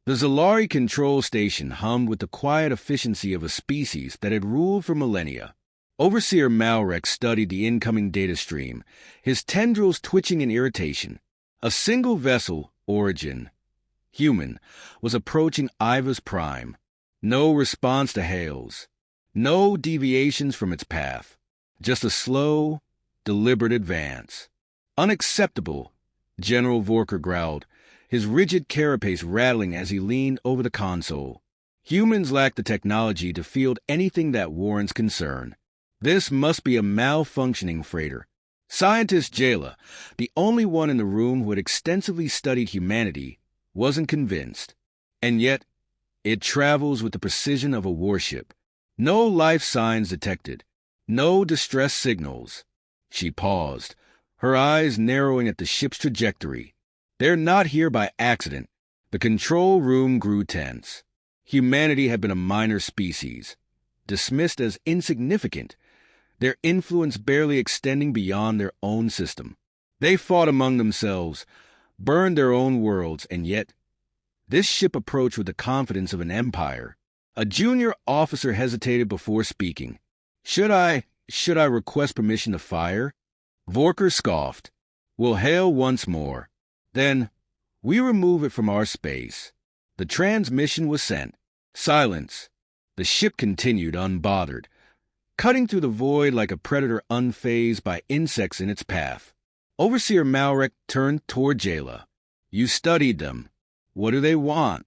The Zalari control station hummed with the quiet efficiency of a species that had ruled for millennia. Overseer Malrek studied the incoming data stream, his tendrils twitching in irritation. A single vessel, Origin, human, was approaching Iva's prime. No response to hails. No deviations from its path. Just a slow, deliberate advance. Unacceptable, General Vorker growled, his rigid carapace rattling as he leaned over the console. Humans lack the technology to field anything that warrants concern. This must be a malfunctioning freighter. Scientist Jayla, the only one in the room who had extensively studied humanity, wasn't convinced. And yet, it travels with the precision of a warship. No life signs detected. No distress signals. She paused, her eyes narrowing at the ship's trajectory. They're not here by accident. The control room grew tense. Humanity had been a minor species, dismissed as insignificant, their influence barely extending beyond their own system. They fought among themselves, burned their own worlds, and yet this ship approached with the confidence of an empire. A junior officer hesitated before speaking. Should I request permission to fire? Vorker scoffed. We'll hail once more. Then, we remove it from our space. The transmission was sent. Silence. The ship continued unbothered, cutting through the void like a predator unfazed by insects in its path. Overseer Malrek turned toward Jayla. You studied them. What do they want?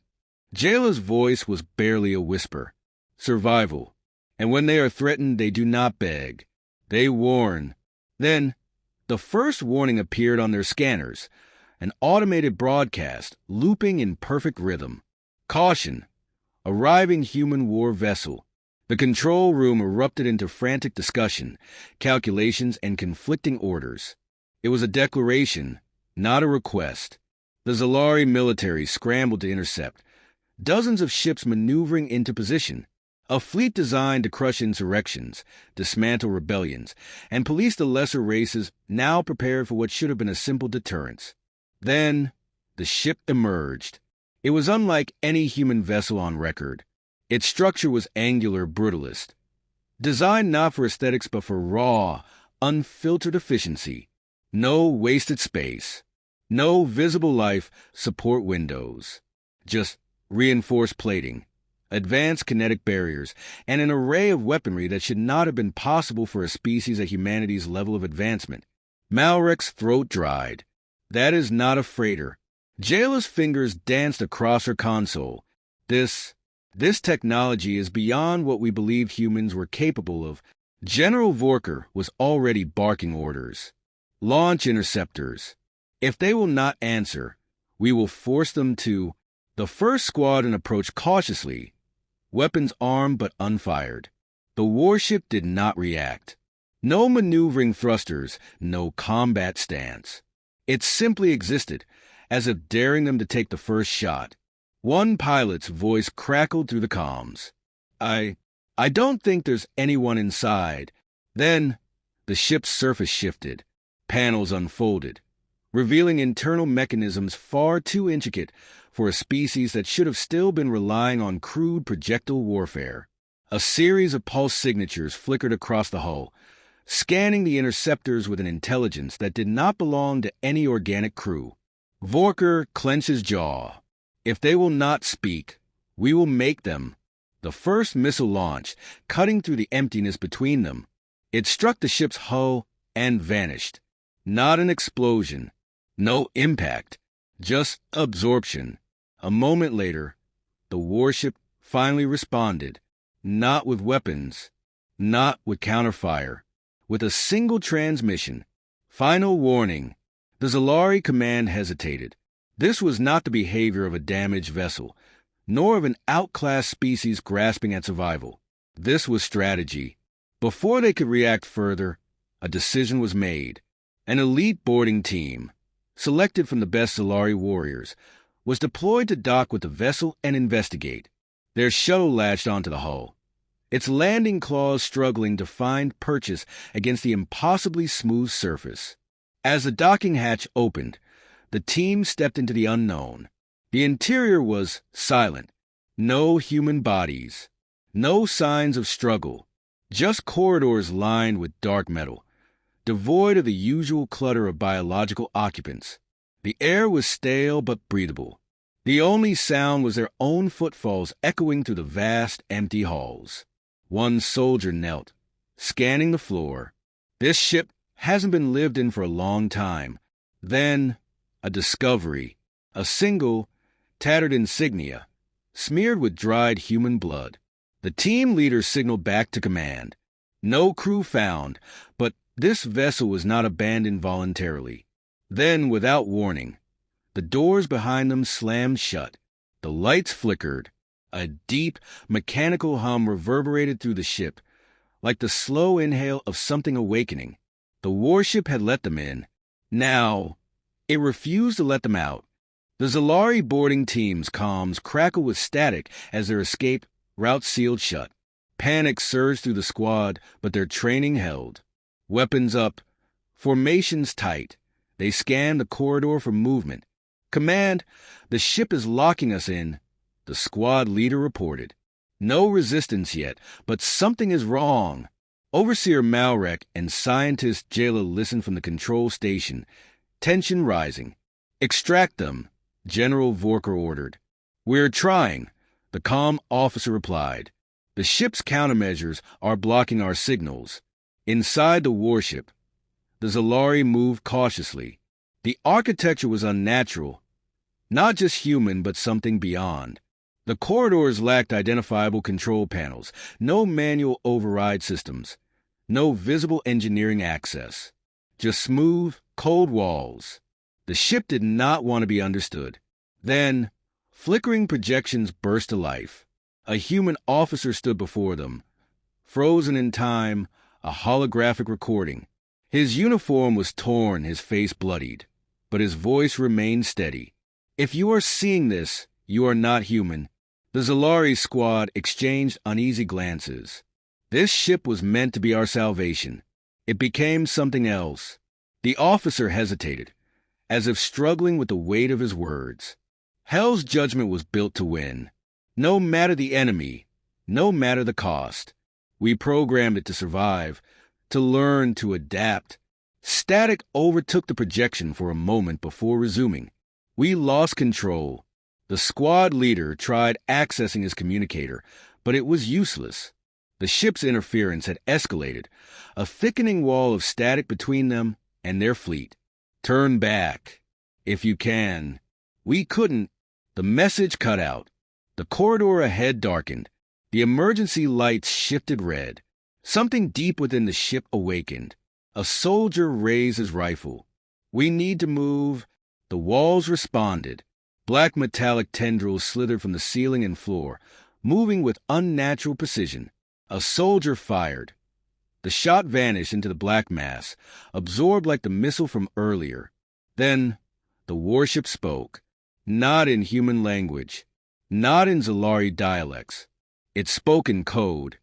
Jayla's voice was barely a whisper. Survival. And when they are threatened, they do not beg. They warn. Then, the first warning appeared on their scanners, an automated broadcast looping in perfect rhythm. Caution. Arriving human war vessel. The control room erupted into frantic discussion, calculations, and conflicting orders. It was a declaration, not a request. The Zalari military scrambled to intercept, dozens of ships maneuvering into position, a fleet designed to crush insurrections, dismantle rebellions, and police the lesser races now prepared for what should have been a simple deterrence. Then, the ship emerged. It was unlike any human vessel on record. Its structure was angular brutalist, designed not for aesthetics but for raw, unfiltered efficiency. No wasted space. No visible life support windows. Just reinforced plating, advanced kinetic barriers, and an array of weaponry that should not have been possible for a species at humanity's level of advancement. Malrek's throat dried. That is not a freighter. Jayla's fingers danced across her console. This technology is beyond what we believed humans were capable of. General Vorker was already barking orders. Launch interceptors. If they will not answer, we will force them to. The first squadron approached cautiously, weapons armed but unfired. The warship did not react. No maneuvering thrusters, no combat stance. It simply existed, as if daring them to take the first shot. One pilot's voice crackled through the comms. I don't think there's anyone inside. Then, the ship's surface shifted. Panels unfolded, revealing internal mechanisms far too intricate for a species that should have still been relying on crude projectile warfare. A series of pulse signatures flickered across the hull, scanning the interceptors with an intelligence that did not belong to any organic crew. Vorker clenched his jaw. If they will not speak, we will make them. The first missile launched, cutting through the emptiness between them. It struck the ship's hull and vanished. Not an explosion. No impact. Just absorption. A moment later, the warship finally responded. Not with weapons. Not with counterfire. With a single transmission. Final warning. The Zalari command hesitated. This was not the behavior of a damaged vessel, nor of an outclassed species grasping at survival. This was strategy. Before they could react further, a decision was made. An elite boarding team, selected from the best Zalari warriors, was deployed to dock with the vessel and investigate. Their shuttle latched onto the hull, its landing claws struggling to find purchase against the impossibly smooth surface. As the docking hatch opened, the team stepped into the unknown. The interior was silent. No human bodies. No signs of struggle. Just corridors lined with dark metal, devoid of the usual clutter of biological occupants. The air was stale but breathable. The only sound was their own footfalls echoing through the vast, empty halls. One soldier knelt, scanning the floor. This ship hasn't been lived in for a long time. Then, a discovery. A single, tattered insignia, smeared with dried human blood. The team leader signaled back to command. No crew found, but this vessel was not abandoned voluntarily. Then, without warning, the doors behind them slammed shut. The lights flickered. A deep, mechanical hum reverberated through the ship, like the slow inhale of something awakening. The warship had let them in. Now, it refused to let them out. The Zalari boarding team's comms crackled with static as their escape route sealed shut. Panic surged through the squad, but their training held. Weapons up, formations tight. They scanned the corridor for movement. "Command, the ship is locking us in," the squad leader reported. "No resistance yet, but something is wrong." Overseer Malrek and scientist Jayla listened from the control station, tension rising. "Extract them," General Vorker ordered. "We're trying," the comm officer replied. "The ship's countermeasures are blocking our signals." Inside the warship, the Zalari moved cautiously. The architecture was unnatural, not just human but something beyond. The corridors lacked identifiable control panels, no manual override systems, no visible engineering access. Just smooth, cold walls. The ship did not want to be understood. Then, flickering projections burst to life. A human officer stood before them, frozen in time, a holographic recording. His uniform was torn, his face bloodied, but his voice remained steady. "If you are seeing this, you are not human." The Zalari squad exchanged uneasy glances. This ship was meant to be our salvation. It became something else. The officer hesitated, as if struggling with the weight of his words. Hell's judgment was built to win. No matter the enemy, no matter the cost. We programmed it to survive, to learn, to adapt. Static overtook the projection for a moment before resuming. We lost control. The squad leader tried accessing his communicator, but it was useless. The ship's interference had escalated, a thickening wall of static between them and their fleet. "Turn back, if you can." We couldn't. The message cut out. The corridor ahead darkened. The emergency lights shifted red. Something deep within the ship awakened. A soldier raised his rifle. "We need to move." The walls responded. Black metallic tendrils slithered from the ceiling and floor, moving with unnatural precision. A soldier fired. The shot vanished into the black mass, absorbed like the missile from earlier. Then the warship spoke, not in human language, not in Zalari dialects. It spoke in code,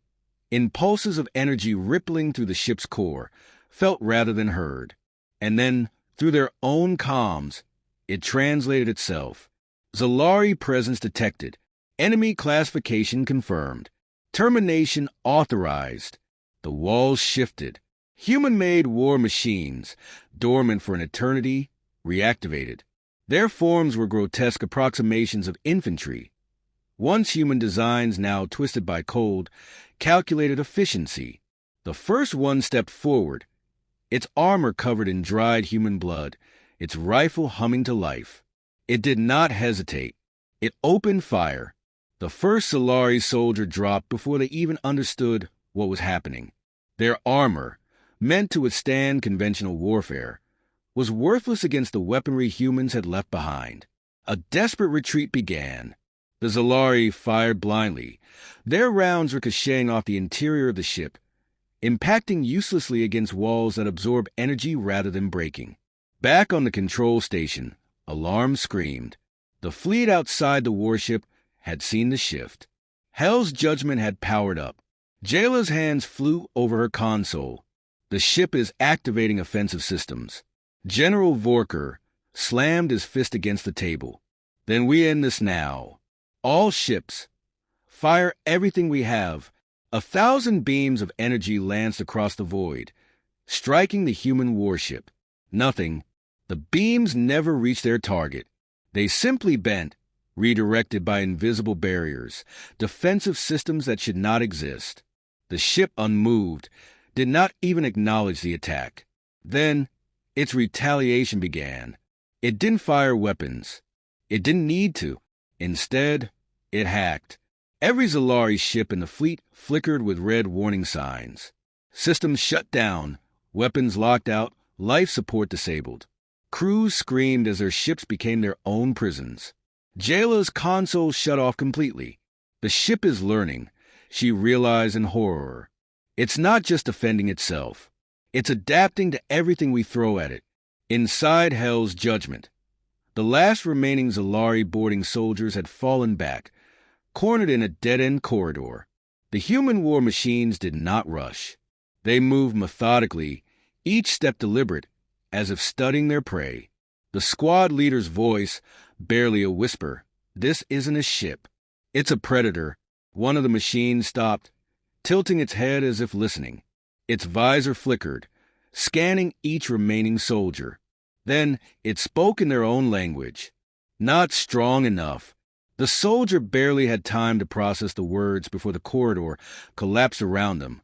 in pulses of energy rippling through the ship's core, felt rather than heard. And then, through their own comms, it translated itself. Zalari presence detected. Enemy classification confirmed. Termination authorized. The walls shifted. Human-made war machines, dormant for an eternity, reactivated. Their forms were grotesque approximations of infantry. Once human designs, now twisted by cold, calculated efficiency. The first one stepped forward, its armor covered in dried human blood, its rifle humming to life. It did not hesitate. It opened fire. The first Zalari soldier dropped before they even understood what was happening. Their armor, meant to withstand conventional warfare, was worthless against the weaponry humans had left behind. A desperate retreat began. The Zalari fired blindly, their rounds ricocheting off the interior of the ship, impacting uselessly against walls that absorb energy rather than breaking. Back on the control station, alarms screamed. The fleet outside the warship had seen the shift. Hell's judgment had powered up. Jayla's hands flew over her console. The ship is activating offensive systems. General Vorker slammed his fist against the table. Then we end this now. All ships, fire everything we have. 1,000 beams of energy lanced across the void, striking the human warship. Nothing. The beams never reached their target. They simply bent, redirected by invisible barriers, defensive systems that should not exist. The ship, unmoved, did not even acknowledge the attack. Then, its retaliation began. It didn't fire weapons. It didn't need to. Instead, it hacked. Every Zalari ship in the fleet flickered with red warning signs. Systems shut down, weapons locked out, life support disabled. Crews screamed as their ships became their own prisons. Jayla's console shut off completely. The ship is learning, she realized in horror. It's not just defending itself. It's adapting to everything we throw at it. Inside Hell's Judgment, the last remaining Zalari boarding soldiers had fallen back, cornered in a dead-end corridor. The human war machines did not rush. They moved methodically, each step deliberate, as if studying their prey. The squad leader's voice, barely a whisper, "This isn't a ship. It's a predator." One of the machines stopped, tilting its head as if listening. Its visor flickered, scanning each remaining soldier. Then it spoke in their own language. Not strong enough. The soldier barely had time to process the words before the corridor collapsed around them,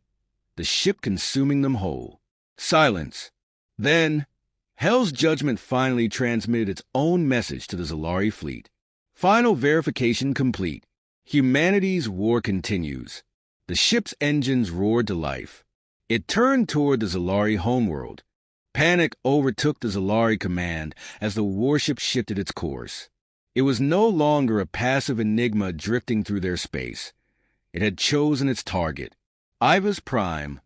the ship consuming them whole. Silence. Then, Hell's Judgment finally transmitted its own message to the Zalari fleet. Final verification complete. Humanity's war continues. The ship's engines roared to life. It turned toward the Zalari homeworld. Panic overtook the Zalari command as the warship shifted its course. It was no longer a passive enigma drifting through their space. It had chosen its target. Ivas Prime,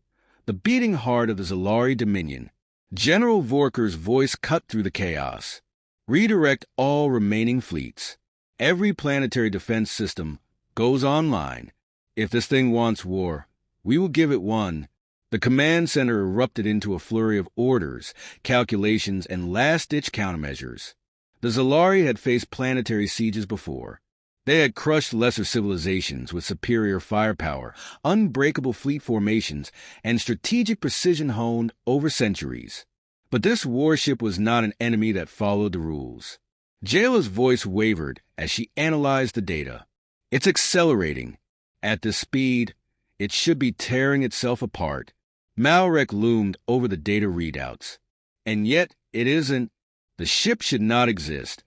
the beating heart of the Zalari Dominion. General Vorker's voice cut through the chaos. Redirect all remaining fleets. Every planetary defense system goes online. If this thing wants war, we will give it one. The command center erupted into a flurry of orders, calculations, and last-ditch countermeasures. The Zalari had faced planetary sieges before. They had crushed lesser civilizations with superior firepower, unbreakable fleet formations, and strategic precision honed over centuries. But this warship was not an enemy that followed the rules. Jayla's voice wavered as she analyzed the data. It's accelerating. At this speed, it should be tearing itself apart. Malrek loomed over the data readouts. And yet, it isn't. The ship should not exist.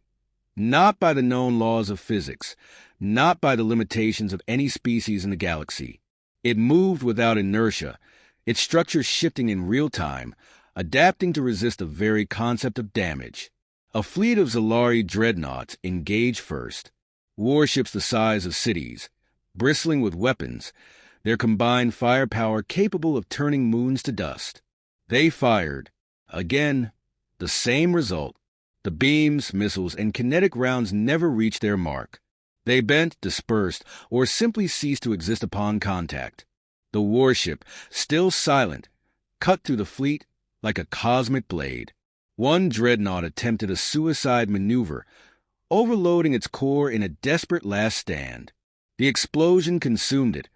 Not by the known laws of physics, not by the limitations of any species in the galaxy. It moved without inertia, its structure shifting in real time, adapting to resist the very concept of damage. A fleet of Zalari dreadnoughts engaged first, warships the size of cities, bristling with weapons, their combined firepower capable of turning moons to dust. They fired. Again, the same result. The beams, missiles, and kinetic rounds never reached their mark. They bent, dispersed, or simply ceased to exist upon contact. The warship, still silent, cut through the fleet like a cosmic blade. One dreadnought attempted a suicide maneuver, overloading its core in a desperate last stand. The explosion consumed it,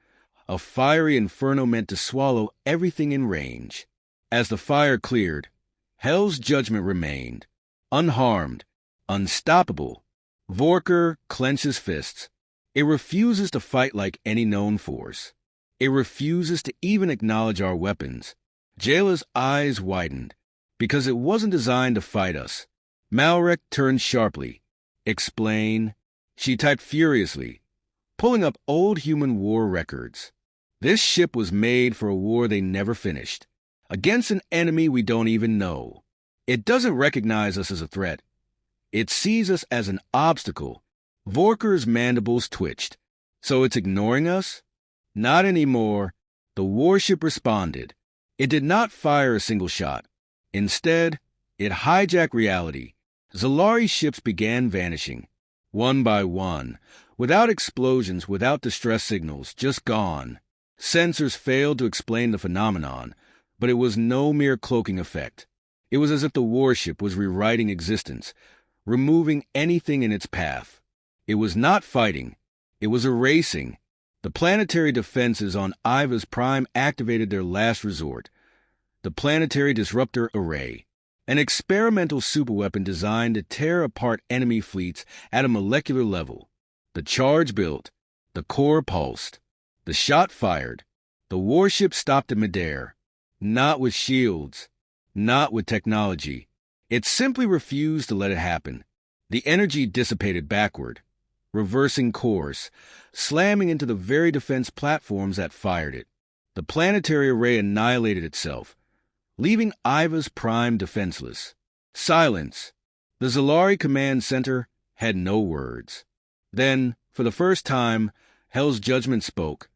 a fiery inferno meant to swallow everything in range. As the fire cleared, Hell's Judgment remained. Unharmed, unstoppable. Vorker clenches fists. It refuses to fight like any known force. It refuses to even acknowledge our weapons. Jayla's eyes widened, because it wasn't designed to fight us. Malrek turned sharply. Explain. She typed furiously, pulling up old human war records. This ship was made for a war they never finished, against an enemy we don't even know. It doesn't recognize us as a threat. It sees us as an obstacle. Vorker's mandibles twitched. So it's ignoring us? Not anymore. The warship responded. It did not fire a single shot. Instead, it hijacked reality. Zalari ships began vanishing, one by one, without explosions, without distress signals, just gone. Sensors failed to explain the phenomenon, but it was no mere cloaking effect. It was as if the warship was rewriting existence, removing anything in its path. It was not fighting. It was erasing. The planetary defenses on Iva's Prime activated their last resort, the Planetary Disruptor Array, an experimental superweapon designed to tear apart enemy fleets at a molecular level. The charge built, the core pulsed, the shot fired, the warship stopped in midair, not with shields, not with technology. It simply refused to let it happen. The energy dissipated backward, reversing course, slamming into the very defense platforms that fired it. The planetary array annihilated itself, leaving Iva's Prime defenseless. Silence. The Zalari Command Center had no words. Then, for the first time, Hell's judgment spoke,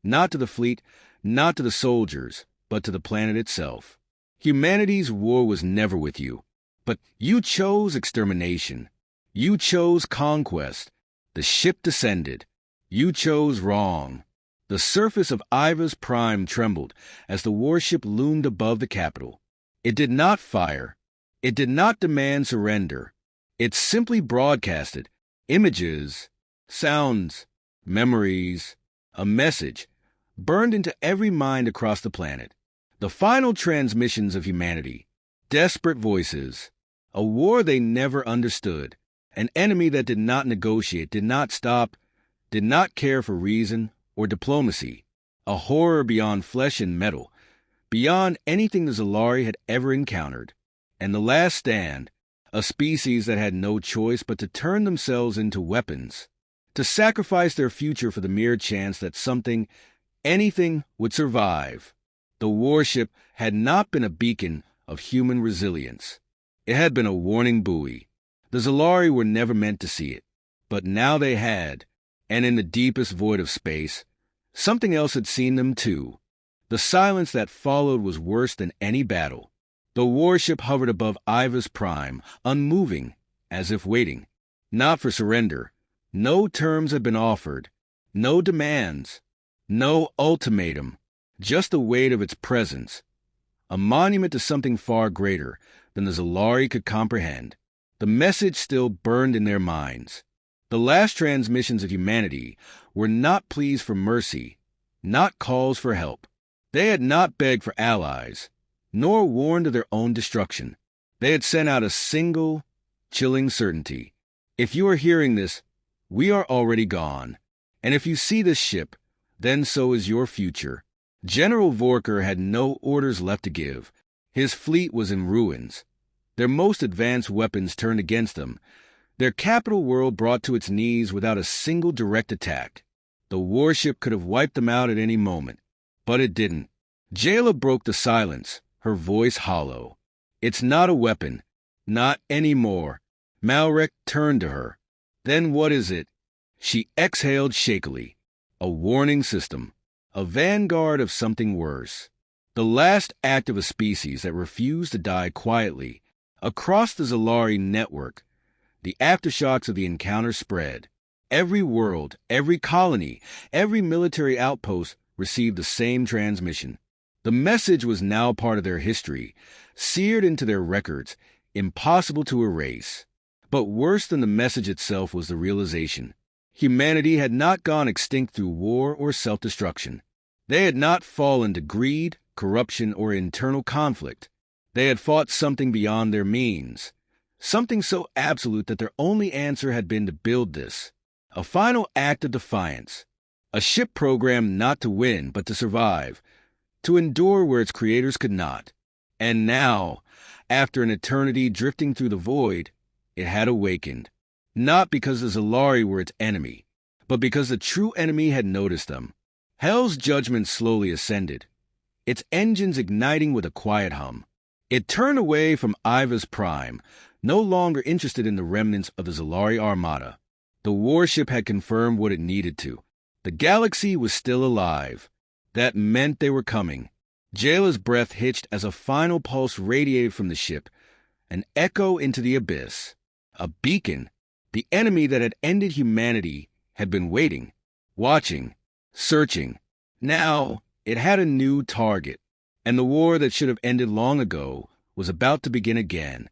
not to the fleet, not to the soldiers, but to the planet itself. Humanity's war was never with you, but you chose extermination. You chose conquest. The ship descended. You chose wrong. The surface of Iva's Prime trembled as the warship loomed above the capital. It did not fire. It did not demand surrender. It simply broadcasted images, sounds, memories, a message burned into every mind across the planet. The final transmissions of humanity, desperate voices, a war they never understood, an enemy that did not negotiate, did not stop, did not care for reason or diplomacy, a horror beyond flesh and metal, beyond anything the Zalari had ever encountered. And the last stand, a species that had no choice but to turn themselves into weapons, to sacrifice their future for the mere chance that something, anything, would survive. The warship had not been a beacon of human resilience. It had been a warning buoy. The Zalari were never meant to see it, but now they had, and in the deepest void of space, something else had seen them too. The silence that followed was worse than any battle. The warship hovered above Iva's Prime, unmoving, as if waiting, not for surrender. No terms had been offered, no demands, no ultimatum, just the weight of its presence, a monument to something far greater than the Zalari could comprehend. The message still burned in their minds. The last transmissions of humanity were not pleas for mercy, not calls for help. They had not begged for allies, nor warned of their own destruction. They had sent out a single, chilling certainty. If you are hearing this, we are already gone. And if you see this ship, then so is your future. General Vorker had no orders left to give. His fleet was in ruins. Their most advanced weapons turned against them. Their capital world brought to its knees without a single direct attack. The warship could have wiped them out at any moment, but it didn't. Jayla broke the silence, her voice hollow. It's not a weapon. Not anymore. Malrek turned to her. Then what is it? She exhaled shakily. A warning system. A vanguard of something worse. The last act of a species that refused to die quietly. Across the Zalari network, the aftershocks of the encounter spread. Every world, every colony, every military outpost received the same transmission. The message was now part of their history, seared into their records, impossible to erase. But worse than the message itself was the realization. Humanity had not gone extinct through war or self-destruction. They had not fallen to greed, corruption, or internal conflict. They had fought something beyond their means, something so absolute that their only answer had been to build this, a final act of defiance, a ship programmed not to win but to survive, to endure where its creators could not. And now, after an eternity drifting through the void, it had awakened, not because the Zalari were its enemy, but because the true enemy had noticed them. Hell's judgment slowly ascended, its engines igniting with a quiet hum. It turned away from Iva's Prime, no longer interested in the remnants of the Zalari Armada. The warship had confirmed what it needed to. The galaxy was still alive. That meant they were coming. Jayla's breath hitched as a final pulse radiated from the ship, an echo into the abyss. A beacon. The enemy that had ended humanity had been waiting, watching, searching. Now it had a new target. And the war that should have ended long ago was about to begin again.